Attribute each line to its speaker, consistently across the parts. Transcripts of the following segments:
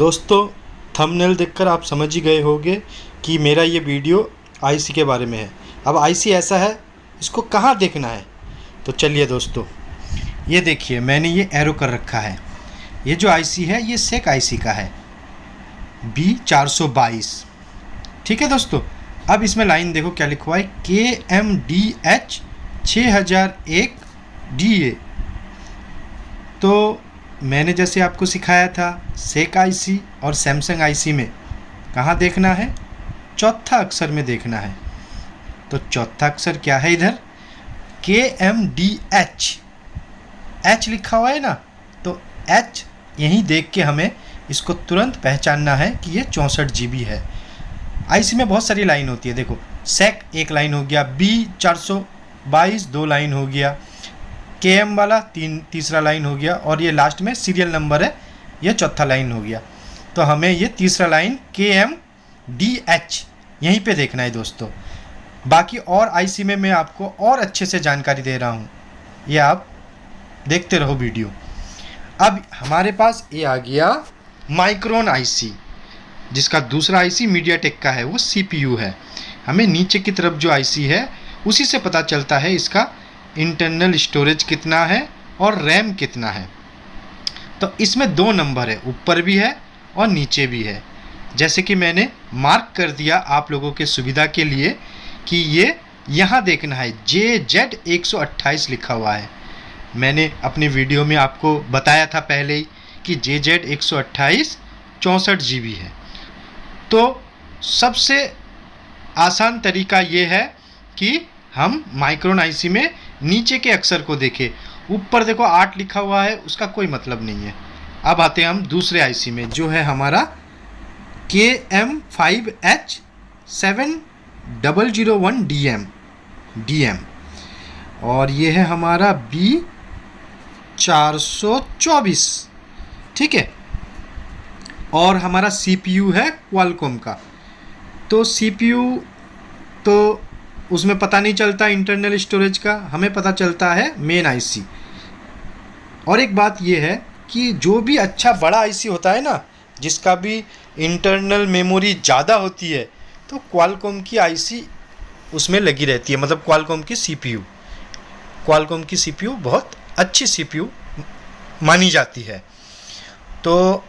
Speaker 1: दोस्तों, थंबनेल देखकर आप समझ ही गए होंगे कि मेरा ये वीडियो आईसी के बारे में है। अब आईसी ऐसा है, इसको कहाँ देखना है। तो चलिए दोस्तों, ये देखिए मैंने ये एरो कर रखा है। ये जो आईसी है ये सेक आईसी का है, B422। ठीक है दोस्तों। अब इसमें लाइन देखो क्या लिखा हुआ है, KMDH 6001 DA। तो मैंने जैसे आपको सिखाया था, सेक आईसी और सैमसंग आईसी में कहाँ देखना है, चौथा अक्षर में देखना है। तो चौथा अक्षर क्या है इधर, KMDH, H लिखा हुआ है ना, तो H यहीं देख के हमें इसको तुरंत पहचानना है कि ये 64 GB है। आईसी में बहुत सारी लाइन होती है, देखो सेक एक लाइन हो गया, B422 दो लाइन हो गया, KM वाला तीसरा लाइन हो गया, और ये लास्ट में सीरियल नंबर है, ये चौथा लाइन हो गया। तो हमें ये तीसरा लाइन KMDH यहीं पे देखना है दोस्तों। बाकी और आईसी में मैं आपको और अच्छे से जानकारी दे रहा हूँ, ये आप देखते रहो वीडियो। अब हमारे पास ये आ गया माइक्रोन आईसी, जिसका दूसरा आईसी मीडियाटेक का है, वो CPU है। हमें नीचे की तरफ जो आईसी है उसी से पता चलता है इसका इंटरनल स्टोरेज कितना है और रैम कितना है। तो इसमें दो नंबर है, ऊपर भी है और नीचे भी है। जैसे कि मैंने मार्क कर दिया आप लोगों के सुविधा के लिए कि ये यहाँ देखना है, JZ 128 लिखा हुआ है। मैंने अपनी वीडियो में आपको बताया था पहले ही कि JZ 128 64 GB है। तो सबसे आसान तरीका ये है कि हम माइक्रोन आईसी में नीचे के अक्षर को देखें। ऊपर देखो 8 लिखा हुआ है, उसका कोई मतलब नहीं है। अब आते हैं हम दूसरे आईसी में, जो है हमारा KM5H 7001 DM, और ये है हमारा B424। ठीक है। और हमारा CPU है क्वालकॉम का। तो CPU तो उसमें पता नहीं चलता इंटरनल स्टोरेज का, हमें पता चलता है मेन आईसी। और एक बात ये है कि जो भी अच्छा बड़ा आईसी होता है ना, जिसका भी इंटरनल मेमोरी ज़्यादा होती है, तो क्वालकॉम की आईसी उसमें लगी रहती है, मतलब क्वालकॉम की CPU बहुत अच्छी CPU मानी जाती है। तो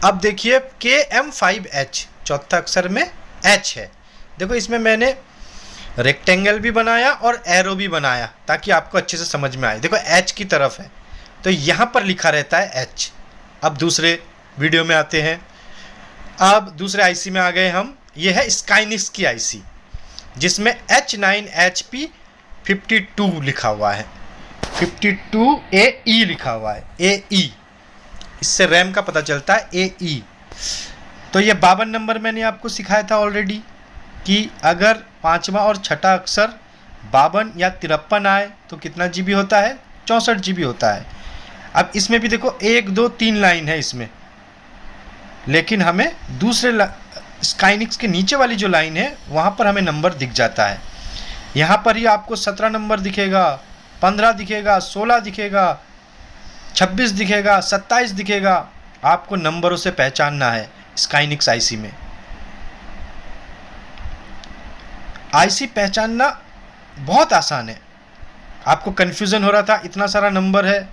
Speaker 1: अब देखिए KM5H, चौथा अक्षर में H है। देखो इसमें मैंने रेक्टेंगल भी बनाया और एरो भी बनाया ताकि आपको अच्छे से समझ में आए। देखो H की तरफ है, तो यहाँ पर लिखा रहता है H। अब दूसरे वीडियो में आते हैं। अब दूसरे आईसी में आ गए हम। ये है स्काइनिक्स की आईसी, जिसमें H9HP 52 लिखा हुआ है, 52AE लिखा हुआ है, AE। इससे रैम का पता चलता है, AE। तो ये 52 नंबर मैंने आपको सिखाया था ऑलरेडी कि अगर पांचवा और छठा अक्षर 52 या 53 आए तो कितना GB होता है, 64 GB होता है। अब इसमें भी देखो 1 2 3 लाइन है इसमें, लेकिन हमें दूसरे स्काइनिक्स के नीचे वाली जो लाइन है वहाँ पर हमें नंबर दिख जाता है। यहाँ पर ही आपको 17 नंबर दिखेगा, 15 दिखेगा, 16 दिखेगा, 26 दिखेगा, 27 दिखेगा। आपको नंबरों से पहचानना है स्काइनिक्स आईसी में। आईसी पहचानना बहुत आसान है। आपको कन्फ्यूज़न हो रहा था, इतना सारा नंबर है।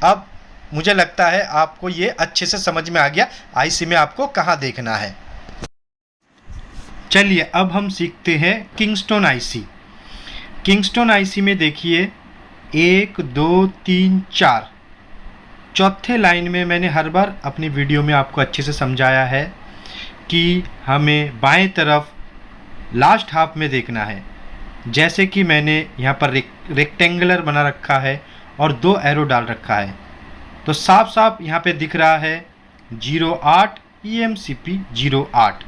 Speaker 1: अब मुझे लगता है आपको ये अच्छे से समझ में आ गया आईसी में आपको कहाँ देखना है। चलिए अब हम सीखते हैं किंगस्टोन आईसी। किंगस्टोन आईसी में देखिए 1 2 3 4, चौथे लाइन में मैंने हर बार अपनी वीडियो में आपको अच्छे से समझाया है कि हमें बाएं तरफ लास्ट हाफ में देखना है। जैसे कि मैंने यहाँ पर रेक्टेंगुलर बना रखा है और 2 एरो डाल रखा है, तो साफ साफ यहाँ पे दिख रहा है 08 EMCP 08।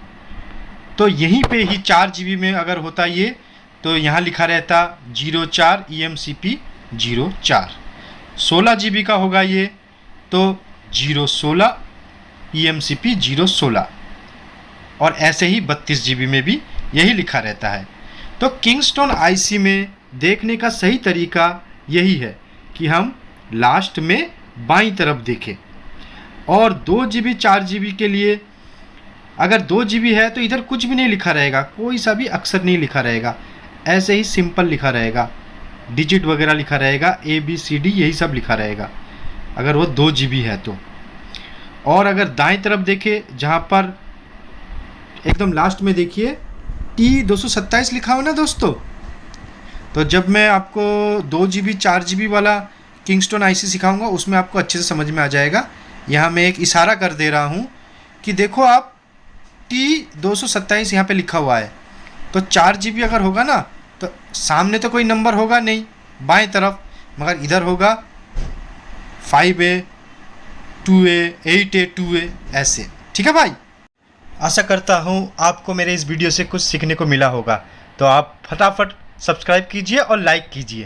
Speaker 1: तो यहीं पे ही 4 GB में अगर होता ये, तो यहाँ लिखा रहता 04 EMCP 04। 16 GB का होगा ये, तो 016 EMCP 016। और ऐसे ही 32 GB में भी यही लिखा रहता है। तो किंगस्टोन आईसी में देखने का सही तरीका यही है कि हम लास्ट में बाईं तरफ देखें। और 2 GB 4 GB के लिए अगर 2 GB है तो इधर कुछ भी नहीं लिखा रहेगा, कोई सा भी अक्षर नहीं लिखा रहेगा, ऐसे ही सिंपल लिखा रहेगा, डिजिट वगैरह लिखा रहेगा, ABCD यही सब लिखा रहेगा अगर वो 2 GB है तो। और अगर दाएं तरफ देखें जहाँ पर एकदम लास्ट में देखिए T227 लिखा हो ना दोस्तों, तो जब मैं आपको 2 GB 4 GB वाला किंगस्टोन IC सिखाऊंगा उसमें आपको अच्छे से समझ में आ जाएगा। यहाँ मैं एक इशारा कर दे रहा हूँ कि देखो आप T227 यहाँ पे लिखा हुआ है, तो 4 GB अगर होगा ना तो सामने तो कोई नंबर होगा नहीं बाएं तरफ, मगर इधर होगा 5A 2A 8A 2A ऐसे। ठीक है भाई, आशा करता हूँ आपको मेरे इस वीडियो से कुछ सीखने को मिला होगा, तो आप फटाफट सब्सक्राइब कीजिए और लाइक कीजिए।